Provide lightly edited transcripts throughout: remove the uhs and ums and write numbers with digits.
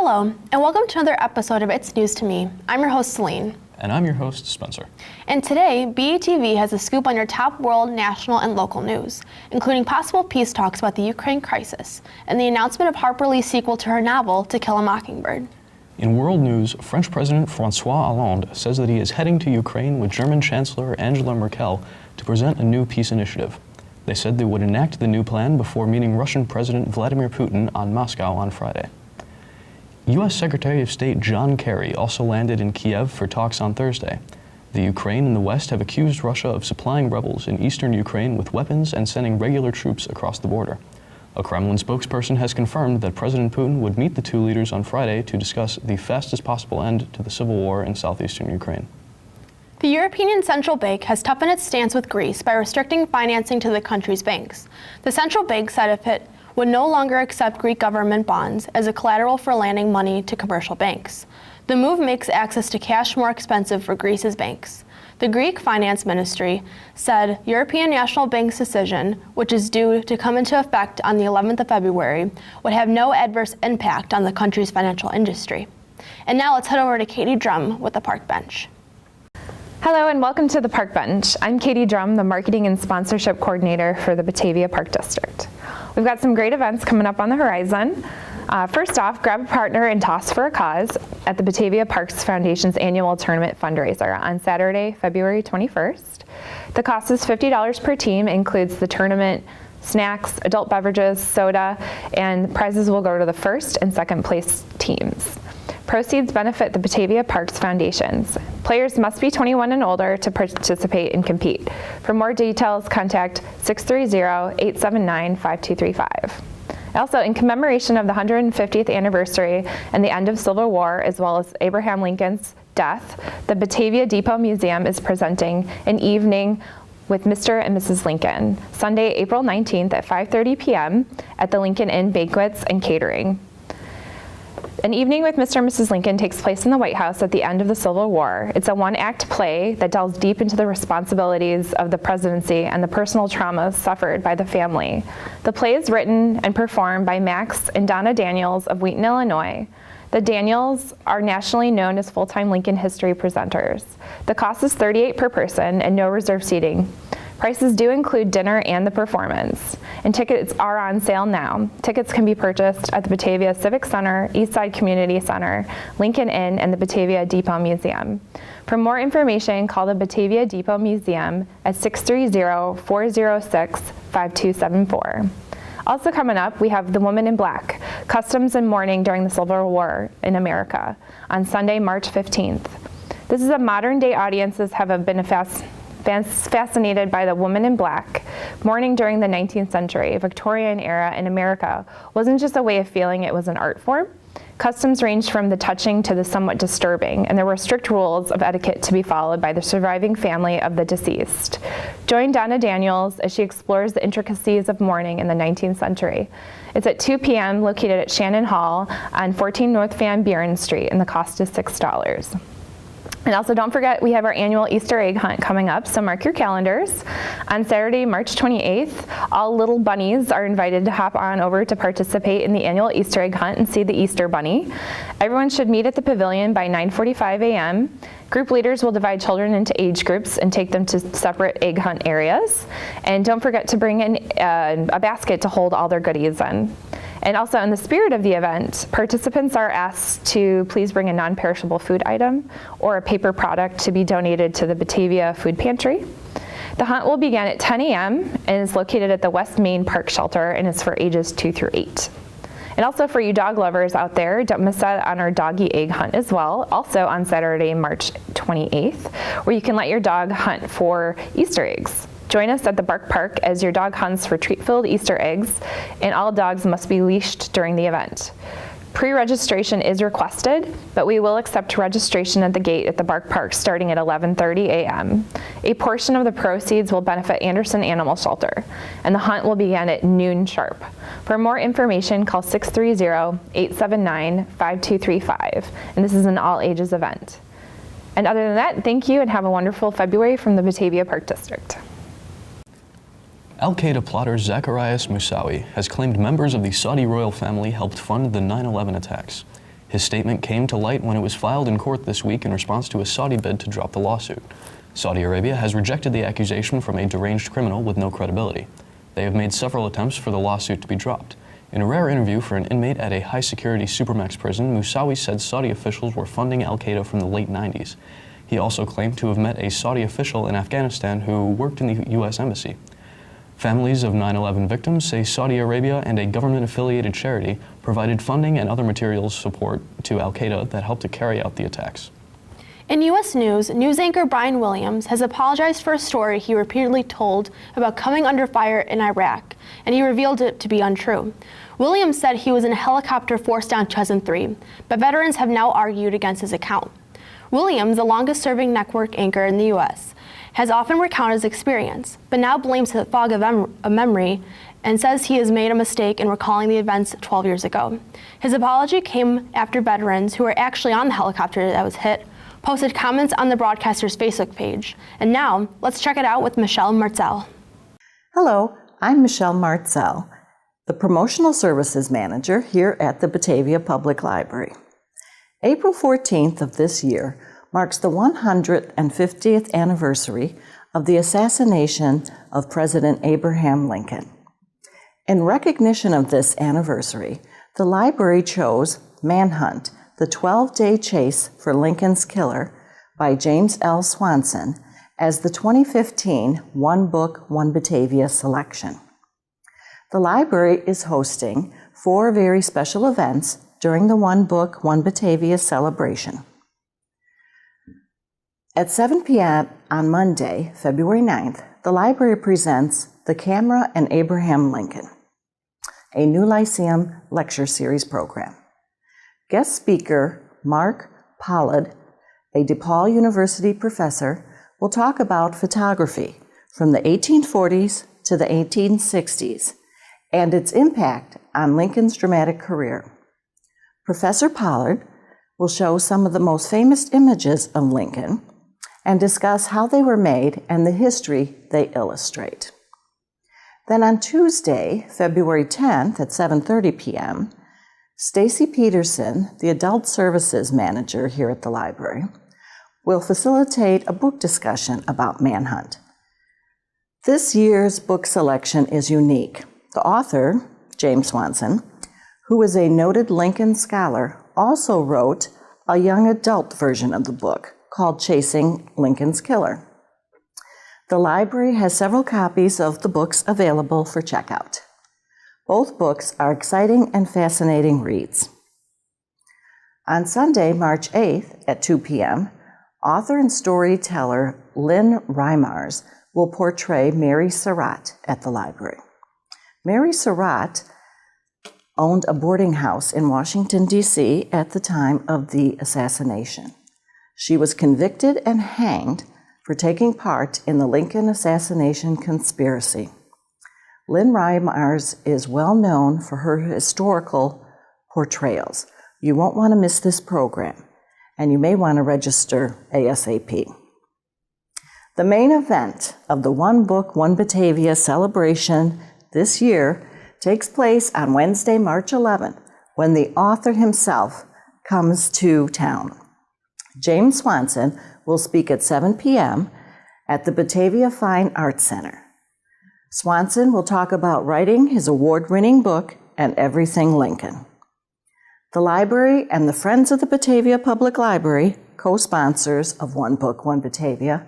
Hello, and welcome to another episode of It's News to Me. I'm your host, Celine. And I'm your host, Spencer. And today, BETV has a scoop on your top world, national, and local news, including possible peace talks about the Ukraine crisis and the announcement of Harper Lee's sequel to her novel, To Kill a Mockingbird. In world news, French President François Hollande says that he is heading to Ukraine with German Chancellor Angela Merkel to present a new peace initiative. They said they would enact the new plan before meeting Russian President Vladimir Putin on Moscow on Friday. U.S. Secretary of State John Kerry also landed in Kiev for talks on Thursday. The Ukraine and the West have accused Russia of supplying rebels in eastern Ukraine with weapons and sending regular troops across the border. A Kremlin spokesperson has confirmed that President Putin would meet the two leaders on Friday to discuss the fastest possible end to the civil war in southeastern Ukraine. The European Central Bank has toughened its stance with Greece by restricting financing to the country's banks. The central bank said if it would no longer accept Greek government bonds as a collateral for lending money to commercial banks. The move makes access to cash more expensive for Greece's banks. The Greek Finance Ministry said European National Bank's decision, which is due to come into effect on the 11th of February, would have no adverse impact on the country's financial industry. And now let's head over to Katie Drum with the Park Bench. Hello and welcome to the Park Bench. I'm Katie Drum, the Marketing and Sponsorship Coordinator for the Batavia Park District. We've got some great events coming up on the horizon. First off, grab a partner and toss for a cause at the Batavia Parks Foundation's annual tournament fundraiser on Saturday, February 21st. The cost is $50 per team, includes the tournament, snacks, adult beverages, soda, and prizes will go to the first and second place teams. Proceeds benefit the Batavia Parks Foundations. Players must be 21 and older to participate and compete. For more details, contact 630-879-5235. Also, in commemoration of the 150th anniversary and the end of Civil War, as well as Abraham Lincoln's death, the Batavia Depot Museum is presenting an evening with Mr. and Mrs. Lincoln, Sunday, April 19th at 5:30 p.m. at the Lincoln Inn Banquets and Catering. An evening with Mr. and Mrs. Lincoln takes place in the White House at the end of the Civil War. It's a one-act play that delves deep into the responsibilities of the presidency and the personal traumas suffered by the family. The play is written and performed by Max and Donna Daniels of Wheaton, Illinois. The Daniels are nationally known as full-time Lincoln history presenters. The cost is $38 per person and no reserve seating. Prices do include dinner and the performance, and tickets are on sale now. Tickets can be purchased at the Batavia Civic Center, Eastside Community Center, Lincoln Inn, and the Batavia Depot Museum. For more information, call the Batavia Depot Museum at 630-406-5274. Also coming up, we have The Woman in Black, Customs and Mourning During the Civil War in America, on Sunday, March 15th. This is a modern-day audiences have been fascinated by the woman in black. Mourning during the 19th century, Victorian era in America wasn't just a way of feeling, it was an art form. Customs ranged from the touching to the somewhat disturbing, and there were strict rules of etiquette to be followed by the surviving family of the deceased. Join Donna Daniels as she explores the intricacies of mourning in the 19th century. It's at 2 p.m. located at Shannon Hall on 14 North Van Buren Street, and the cost is $6. And also don't forget, we have our annual Easter egg hunt coming up, so mark your calendars. On Saturday, March 28th, all little bunnies are invited to hop on over to participate in the annual Easter egg hunt and see the Easter bunny. Everyone should meet at the pavilion by 9:45 a.m. Group leaders will divide children into age groups and take them to separate egg hunt areas. And don't forget to bring in a basket to hold all their goodies in. And also, in the spirit of the event, participants are asked to please bring a non-perishable food item or a paper product to be donated to the Batavia Food Pantry. The hunt will begin at 10 a.m. and is located at the West Main Park Shelter and is for ages 2 through 8. And also for you dog lovers out there, don't miss out on our doggy egg hunt as well, also on Saturday, March 28th, where you can let your dog hunt for Easter eggs. Join us at the Bark Park as your dog hunts for treat-filled Easter eggs, and all dogs must be leashed during the event. Pre-registration is requested, but we will accept registration at the gate at the Bark Park starting at 11:30 a.m. A portion of the proceeds will benefit Anderson Animal Shelter, and the hunt will begin at noon sharp. For more information, call 630-879-5235, and this is an all-ages event. And other than that, thank you and have a wonderful February from the Batavia Park District. Al-Qaeda plotter Zacarias Moussaoui has claimed members of the Saudi royal family helped fund the 9/11 attacks. His statement came to light when it was filed in court this week in response to a Saudi bid to drop the lawsuit. Saudi Arabia has rejected the accusation from a deranged criminal with no credibility. They have made several attempts for the lawsuit to be dropped. In a rare interview for an inmate at a high-security Supermax prison, Moussaoui said Saudi officials were funding al-Qaeda from the late 90s. He also claimed to have met a Saudi official in Afghanistan who worked in the U.S. Embassy. Families of 9/11 victims say Saudi Arabia and a government-affiliated charity provided funding and other materials support to al-Qaeda that helped to carry out the attacks. In U.S. news anchor Brian Williams has apologized for a story he repeatedly told about coming under fire in Iraq, and he revealed it to be untrue. Williams said he was in a helicopter forced down Chesin 3, but veterans have now argued against his account. Williams, the longest-serving network anchor in the U.S., has often recounted his experience, but now blames the fog of memory and says he has made a mistake in recalling the events 12 years ago. His apology came after veterans who were actually on the helicopter that was hit posted comments on the broadcaster's Facebook page. And now, let's check it out with Michelle Martzel. Hello, I'm Michelle Martzel, the Promotional Services Manager here at the Batavia Public Library. April 14th of this year marks the 150th anniversary of the assassination of President Abraham Lincoln. In recognition of this anniversary, the library chose Manhunt, the 12-Day Chase for Lincoln's Killer by James L. Swanson as the 2015 One Book, One Batavia selection. The library is hosting 4 very special events during the One Book, One Batavia celebration. At 7 p.m. on Monday, February 9th, the library presents The Camera and Abraham Lincoln, a new Lyceum lecture series program. Guest speaker Mark Pollard, a DePaul University professor, will talk about photography from the 1840s to the 1860s and its impact on Lincoln's dramatic career. Professor Pollard will show some of the most famous images of Lincoln and discuss how they were made and the history they illustrate. Then on Tuesday, February 10th at 7:30 p.m., Stacy Peterson, the Adult Services Manager here at the library, will facilitate a book discussion about Manhunt. This year's book selection is unique. The author, James Swanson, who is a noted Lincoln scholar, also wrote a young adult version of the book called Chasing Lincoln's Killer. The library has several copies of the books available for checkout. Both books are exciting and fascinating reads. On Sunday, March 8th at 2 p.m., author and storyteller Lynn Reimers will portray Mary Surratt at the library. Mary Surratt owned a boarding house in Washington, D.C. at the time of the assassination. She was convicted and hanged for taking part in the Lincoln assassination conspiracy. Lynn Reimers is well known for her historical portrayals. You won't want to miss this program, and you may want to register ASAP. The main event of the One Book, One Batavia celebration this year takes place on Wednesday, March 11th, when the author himself comes to town. James Swanson will speak at 7 p.m. at the Batavia Fine Arts Center. Swanson will talk about writing his award-winning book, And Everything Lincoln. The library and the Friends of the Batavia Public Library, co-sponsors of One Book, One Batavia,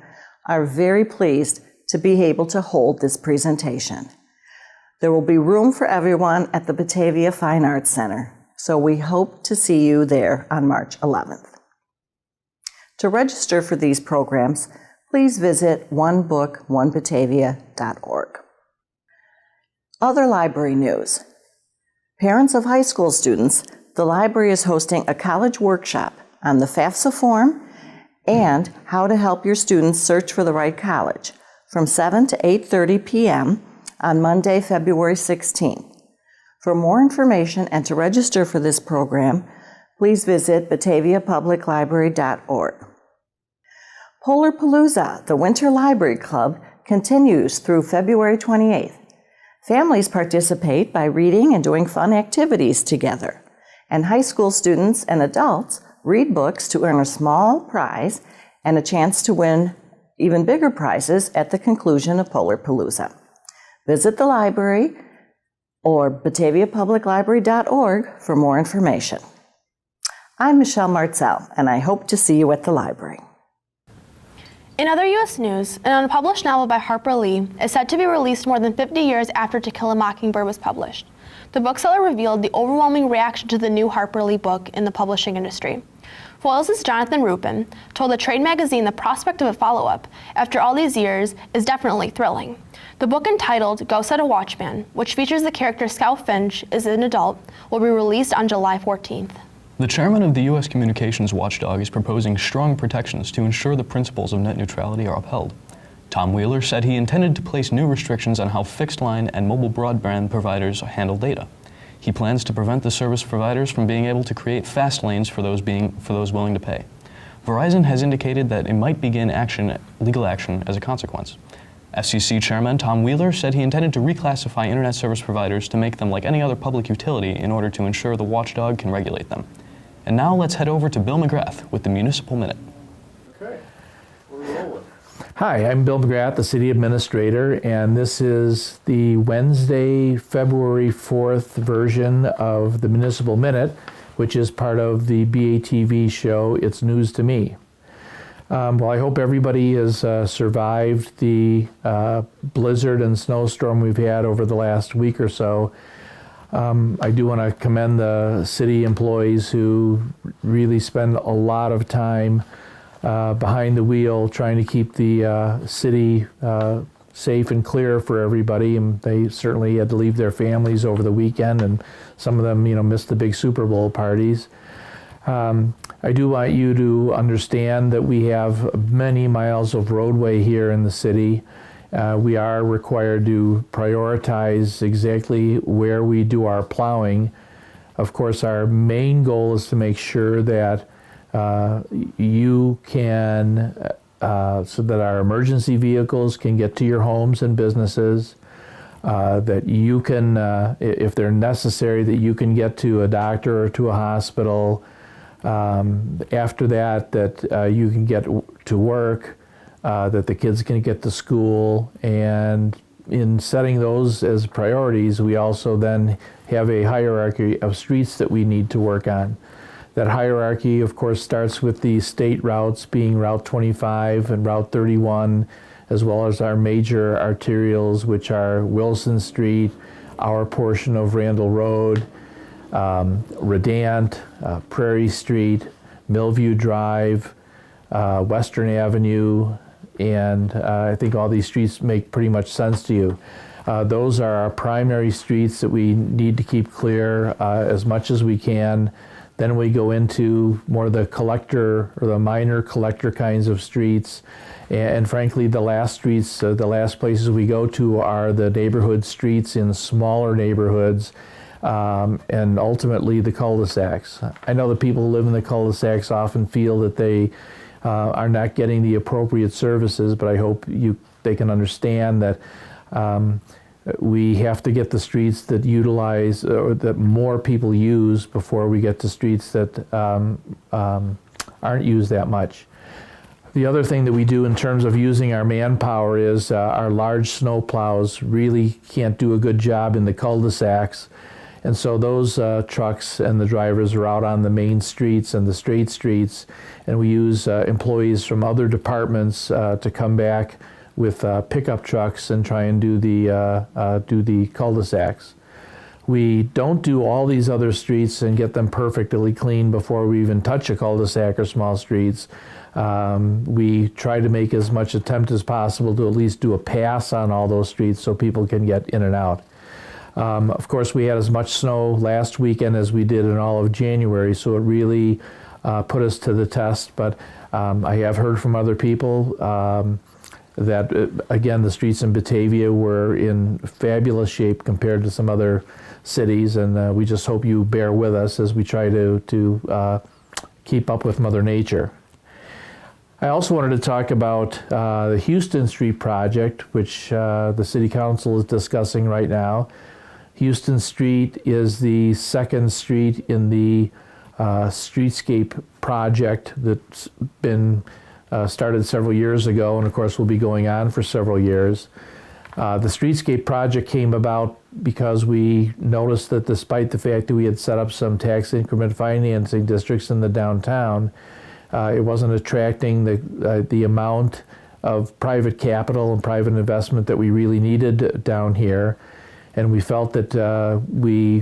are very pleased to be able to hold this presentation. There will be room for everyone at the Batavia Fine Arts Center, so we hope to see you there on March 11th. To register for these programs, please visit onebookonebatavia.org. Other library news. Parents of high school students, the library is hosting a college workshop on the FAFSA form and how to help your students search for the right college from 7 to 8:30 p.m. on Monday, February 16th. For more information and to register for this program, please visit bataviapubliclibrary.org. Polarpalooza, the Winter Library Club, continues through February 28th. Families participate by reading and doing fun activities together. And high school students and adults read books to earn a small prize and a chance to win even bigger prizes at the conclusion of Polarpalooza. Visit the library or bataviapubliclibrary.org for more information. I'm Michelle Martzell, and I hope to see you at the library. In other U.S. news, an unpublished novel by Harper Lee is said to be released more than 50 years after To Kill a Mockingbird was published. The bookseller revealed the overwhelming reaction to the new Harper Lee book in the publishing industry. Foyles' Jonathan Rupin told the Trade magazine the prospect of a follow-up after all these years is definitely thrilling. The book, entitled Go Set a Watchman, which features the character Scout Finch as an adult, will be released on July 14th. The chairman of the U.S. Communications Watchdog is proposing strong protections to ensure the principles of net neutrality are upheld. Tom Wheeler said he intended to place new restrictions on how fixed-line and mobile broadband providers handle data. He plans to prevent the service providers from being able to create fast lanes for those willing to pay. Verizon has indicated that it might begin legal action as a consequence. FCC Chairman Tom Wheeler said he intended to reclassify internet service providers to make them like any other public utility in order to ensure the watchdog can regulate them. And now let's head over to Bill McGrath with the Municipal Minute. Okay, we're rolling. Hi, I'm Bill McGrath, the City Administrator, and this is the Wednesday, February 4th version of the Municipal Minute, which is part of the BATV show, It's News to Me. Well, I hope everybody has survived the blizzard and snowstorm we've had over the last week or so. I do want to commend the city employees who really spend a lot of time behind the wheel trying to keep the city safe and clear for everybody. And they certainly had to leave their families over the weekend, and some of them, missed the big Super Bowl parties. I do want you to understand that we have many miles of roadway here in the city. We are required to prioritize exactly where we do our plowing. Of course, our main goal is to make sure that you can, so that our emergency vehicles can get to your homes and businesses, that you can, if they're necessary, that you can get to a doctor or to a hospital. After that, that you can get to work, that the kids can get to school. And in setting those as priorities, we also then have a hierarchy of streets that we need to work on. That hierarchy, of course, starts with the state routes, being Route 25 and Route 31, as well as our major arterials, which are Wilson Street, our portion of Randall Road, Redant, Prairie Street, Millview Drive, Western Avenue, and I think all these streets make pretty much sense to you. Those are our primary streets that we need to keep clear as much as we can. Then we go into more of the collector or the minor collector kinds of streets. And frankly, the last streets, the last places we go to are the neighborhood streets in smaller neighborhoods, and ultimately the cul-de-sacs. I know the people who live in the cul-de-sacs often feel that they are not getting the appropriate services, but I hope they can understand that we have to get the streets that utilize or that more people use before we get to streets that aren't used that much. The other thing that we do in terms of using our manpower is our large snow plows really can't do a good job in the cul-de-sacs. And so those trucks and the drivers are out on the main streets and the straight streets, and we use employees from other departments to come back with pickup trucks and try and do the cul-de-sacs. We don't do all these other streets and get them perfectly clean before we even touch a cul-de-sac or small streets. We try to make as much attempt as possible to at least do a pass on all those streets so people can get in and out. Of course, we had as much snow last weekend as we did in all of January, so it really put us to the test. But I have heard from other people that, again, the streets in Batavia were in fabulous shape compared to some other cities, and we just hope you bear with us as we try to keep up with Mother Nature. I also wanted to talk about the Houston Street project, which the City Council is discussing right now. Houston Street is the second street in the streetscape project that's been started several years ago, and of course will be going on for several years. The streetscape project came about because we noticed that despite the fact that we had set up some tax increment financing districts in the downtown, it wasn't attracting the amount of private capital and private investment that we really needed down here. And we felt that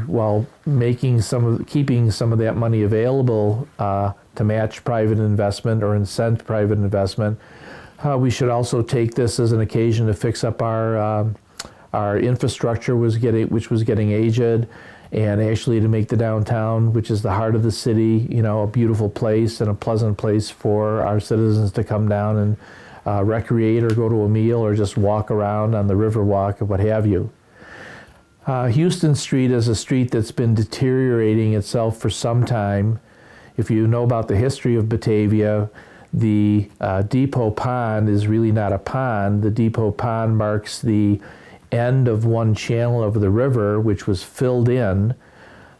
while keeping some of that money available to match private investment or incent private investment, we should also take this as an occasion to fix up our infrastructure, which was getting aged, and actually to make the downtown, which is the heart of the city, a beautiful place and a pleasant place for our citizens to come down and recreate or go to a meal or just walk around on the Riverwalk or what have you. Houston Street is a street that's been deteriorating itself for some time. If you know about the history of Batavia, the Depot Pond is really not a pond. The Depot Pond marks the end of one channel of the river, which was filled in.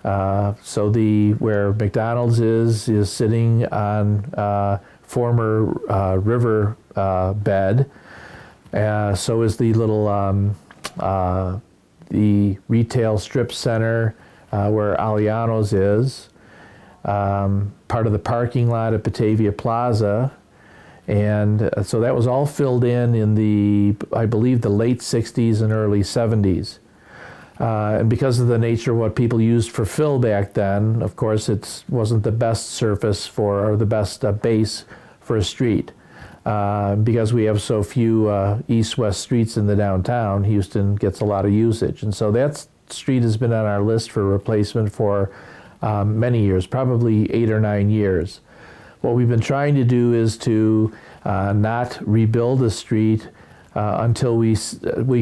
So where McDonald's is sitting on former river bed. So is the little the retail strip center where Aliano's is, part of the parking lot at Batavia Plaza. And so that was all filled in I believe, the late 60s and early 70s. And because of the nature of what people used for fill back then, of course, it wasn't the best surface or the best base for a street. Because we have so few east-west streets in the downtown, Houston gets a lot of usage. And so that street has been on our list for replacement for many years, probably 8 or 9 years. What we've been trying to do is to not rebuild the street until we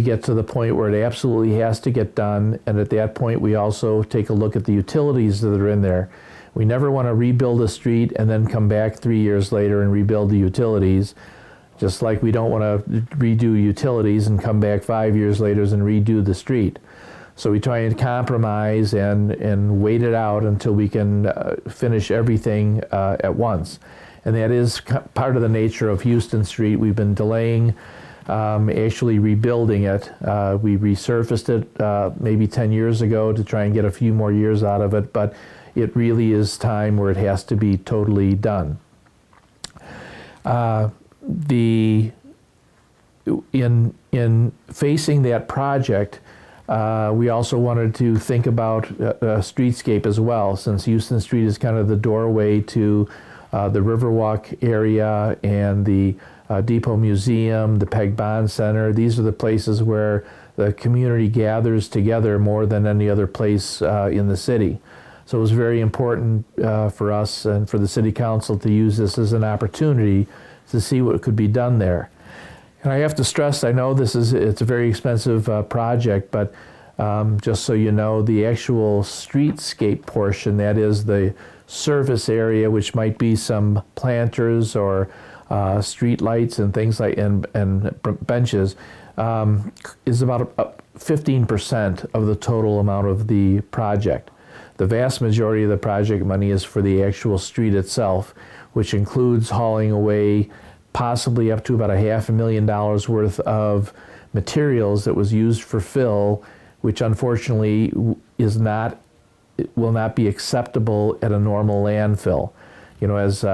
get to the point where it absolutely has to get done. And at that point, we also take a look at the utilities that are in there. We never want to rebuild a street and then come back 3 years later and rebuild the utilities, just like we don't want to redo utilities and come back 5 years later and redo the street. So we try and compromise and wait it out until we can finish everything at once. And that is part of the nature of Houston Street. We've been delaying actually rebuilding it. We resurfaced it maybe 10 years ago to try and get a few more years out of it, but it really is time where it has to be totally done. In facing that project, we also wanted to think about streetscape as well, since Houston Street is kind of the doorway to the Riverwalk area and the Depot Museum, the Peg Bond Center. These are the places where the community gathers together more than any other place in the city. So it was very important for us and for the City Council to use this as an opportunity to see what could be done there. And I have to stress, I know it's a very expensive project, but just so you know, the actual streetscape portion, that is the surface area, which might be some planters or street lights and things like and benches, is about 15% of the total amount of the project. The vast majority of the project money is for the actual street itself, which includes hauling away possibly up to about $500,000 worth of materials that was used for fill, which unfortunately will not be acceptable at a normal landfill. As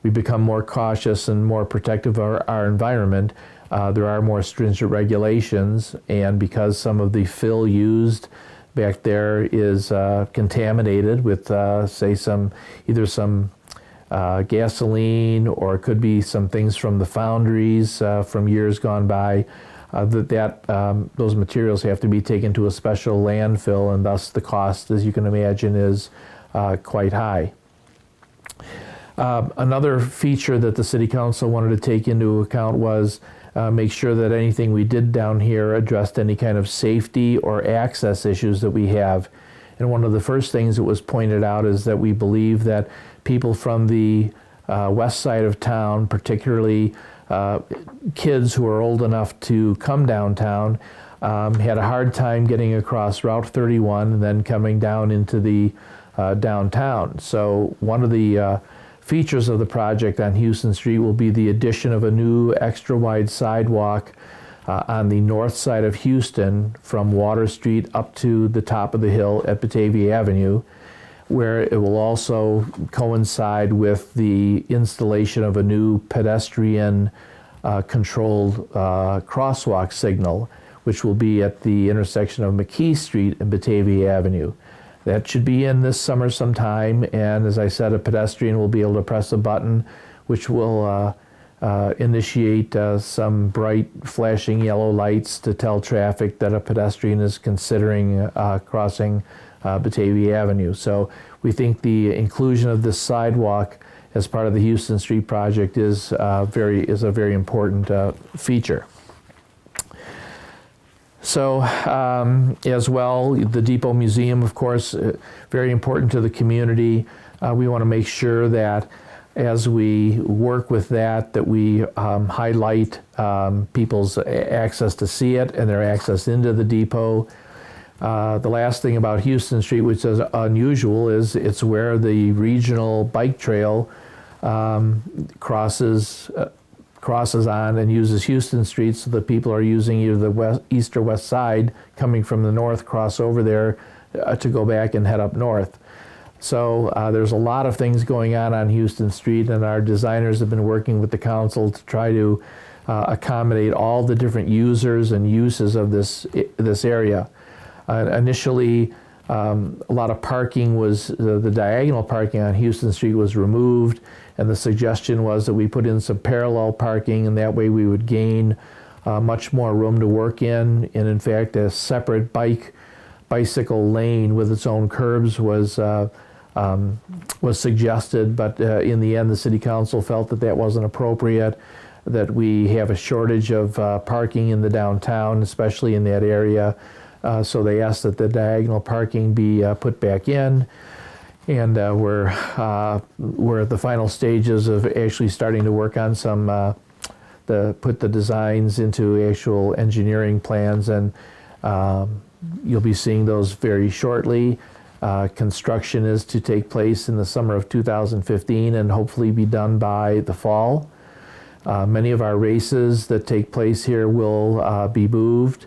we become more cautious and more protective of our environment, there are more stringent regulations, and because some of the fill used back there is contaminated with, say, either some gasoline, or it could be some things from the foundries from years gone by, those materials have to be taken to a special landfill, and thus the cost, as you can imagine, is quite high. Another feature that the City Council wanted to take into account was make sure that anything we did down here addressed any kind of safety or access issues that we have. And one of the first things that was pointed out is that we believe that people from the west side of town, particularly kids who are old enough to come downtown, had a hard time getting across Route 31 and then coming down into the downtown. So one of the features of the project on Houston Street will be the addition of a new extra wide sidewalk on the north side of Houston from Water Street up to the top of the hill at Batavia Avenue, where it will also coincide with the installation of a new pedestrian controlled crosswalk signal, which will be at the intersection of McKee Street and Batavia Avenue. That should be in this summer sometime, and as I said, a pedestrian will be able to press a button which will initiate some bright flashing yellow lights to tell traffic that a pedestrian is considering crossing Batavia Avenue. So we think the inclusion of this sidewalk as part of the Houston Street project is a very important feature. So as well, the Depot Museum, of course, very important to the community. We want to make sure that as we work with that we highlight people's access to see it and their access into the depot. The last thing about Houston Street, which is unusual, is it's where the regional bike trail crosses on and uses Houston Street, so that people are using either the east or west side coming from the north cross over there to go back and head up north. So there's a lot of things going on Houston Street, and our designers have been working with the council to try to accommodate all the different users and uses of this area. Initially, a lot of parking was, the diagonal parking on Houston Street was removed, and the suggestion was that we put in some parallel parking, and that way we would gain much more room to work in. And in fact, a separate bicycle lane with its own curbs was suggested, but in the end the City Council felt that wasn't appropriate, that we have a shortage of parking in the downtown, especially in that area. So they asked that the diagonal parking be put back in, and we're at the final stages of actually starting to work on some put the designs into actual engineering plans, and you'll be seeing those very shortly. Construction is to take place in the summer of 2015 and hopefully be done by the fall. Many of our races that take place here will be moved.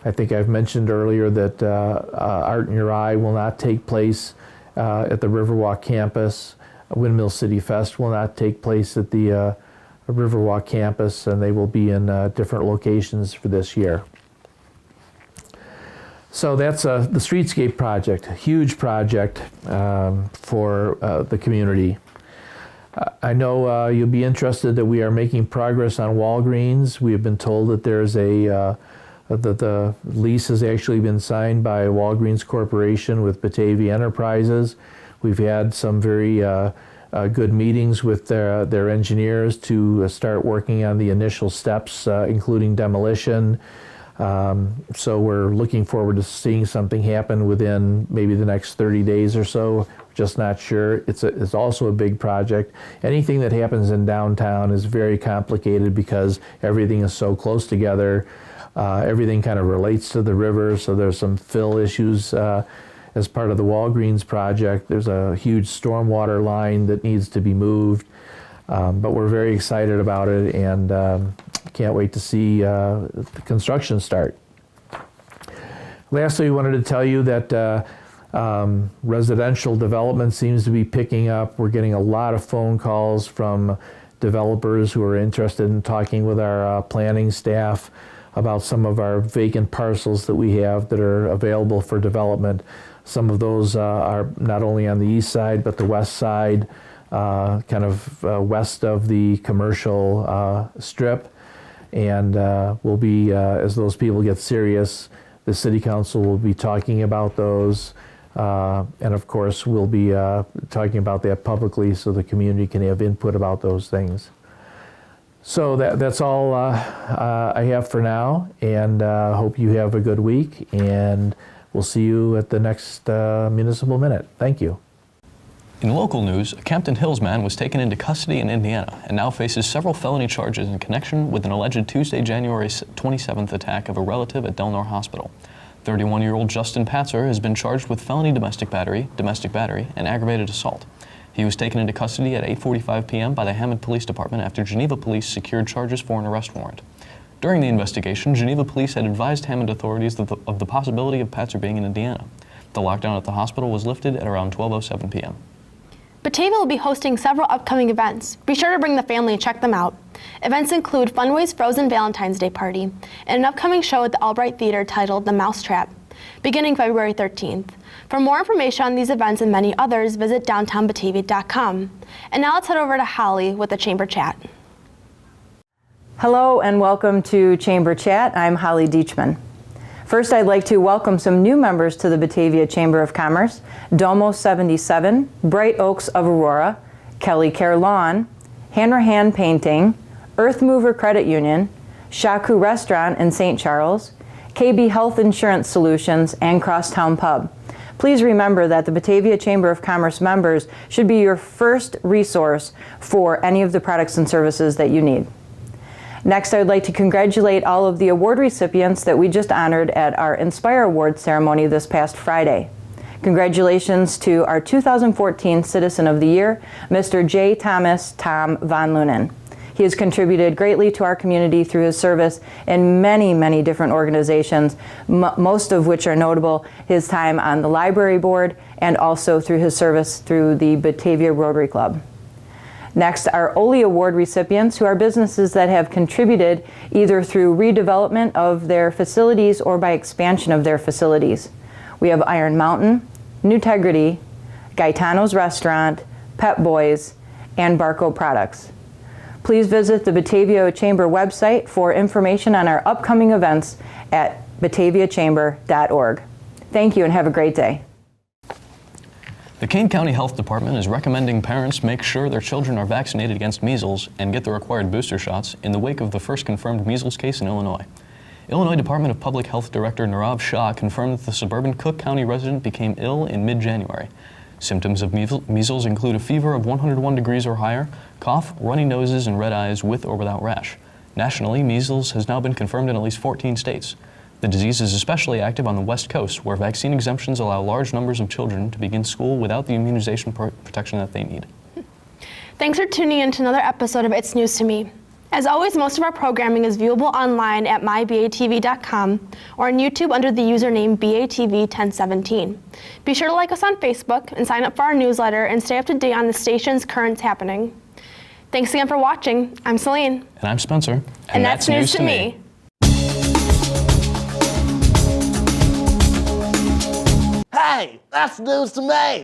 I think I've mentioned earlier that Art in Your Eye will not take place at the Riverwalk campus. Windmill City Fest will not take place at the Riverwalk campus, and they will be in different locations for this year. So that's the Streetscape project, a huge project for the community. I know you'll be interested that we are making progress on Walgreens. We have been told that there's that the lease has actually been signed by Walgreens Corporation with Batavia Enterprises. We've had some very good meetings with their engineers to start working on the initial steps, including demolition. So we're looking forward to seeing something happen within maybe the next 30 days or so. Just not sure. It's also a big project. Anything that happens in downtown is very complicated because everything is so close together. Everything kind of relates to the river, so there's some fill issues as part of the Walgreens project. There's a huge stormwater line that needs to be moved, but we're very excited about it, and can't wait to see the construction start. Lastly, we wanted to tell you that residential development seems to be picking up. We're getting a lot of phone calls from developers who are interested in talking with our planning staff about some of our vacant parcels that we have that are available for development. Some of those are not only on the east side, but the west side, kind of west of the commercial strip. And we'll be, as those people get serious, the City Council will be talking about those. And of course, we'll be talking about that publicly so the community can have input about those things. So that's all I have for now, and hope you have a good week, and we'll see you at the next Municipal Minute. Thank you. In local news, a Campton Hills man was taken into custody in Indiana and now faces several felony charges in connection with an alleged Tuesday, January 27th attack of a relative at Delnor Hospital. 31-year-old Justin Patzer has been charged with felony domestic battery, and aggravated assault. He was taken into custody at 8:45 p.m. by the Hammond Police Department after Geneva Police secured charges for an arrest warrant. During the investigation, Geneva Police had advised Hammond authorities of the possibility of Patzer being in Indiana. The lockdown at the hospital was lifted at around 12:07 p.m. Batavia will be hosting several upcoming events. Be sure to bring the family and check them out. Events include Funway's Frozen Valentine's Day Party and an upcoming show at the Albright Theater titled The Mousetrap, beginning February 13th. For more information on these events and many others, visit downtownbatavia.com. And now let's head over to Holly with the Chamber Chat. Hello and welcome to Chamber Chat. I'm Holly Deachman. First, I'd like to welcome some new members to the Batavia Chamber of Commerce: Domo 77, Bright Oaks of Aurora, Kelly Care Lawn, Hanrahan Painting, Earth Mover Credit Union, Shaku Restaurant in St. Charles, KB Health Insurance Solutions, and Crosstown Pub. Please remember that the Batavia Chamber of Commerce members should be your first resource for any of the products and services that you need. Next, I would like to congratulate all of the award recipients that we just honored at our Inspire Award ceremony this past Friday. Congratulations to our 2014 Citizen of the Year, Mr. J. Thomas Tom Von Lunen. He has contributed greatly to our community through his service in many, many different organizations, most of which are notable his time on the library board and also through his service through the Batavia Rotary Club. Next, our OLI Award recipients, who are businesses that have contributed either through redevelopment of their facilities or by expansion of their facilities. We have Iron Mountain, Newtegrity, Gaetano's Restaurant, Pep Boys, and Barco Products. Please visit the Batavia Chamber website for information on our upcoming events at bataviachamber.org. Thank you and have a great day. The Kane County Health Department is recommending parents make sure their children are vaccinated against measles and get the required booster shots in the wake of the first confirmed measles case in Illinois. Illinois Department of Public Health Director Nirav Shah confirmed that the suburban Cook County resident became ill in mid-January. Symptoms of measles include a fever of 101 degrees or higher, cough, runny noses, and red eyes with or without rash. Nationally, measles has now been confirmed in at least 14 states. The disease is especially active on the West Coast, where vaccine exemptions allow large numbers of children to begin school without the immunization protection that they need. Thanks for tuning in to another episode of It's News to Me. As always, most of our programming is viewable online at mybatv.com or on YouTube under the username BATV1017. Be sure to like us on Facebook and sign up for our newsletter and stay up to date on the station's current happening. Thanks again for watching. I'm Celine. And I'm Spencer. And that's News to Me. Hey, that's news to me.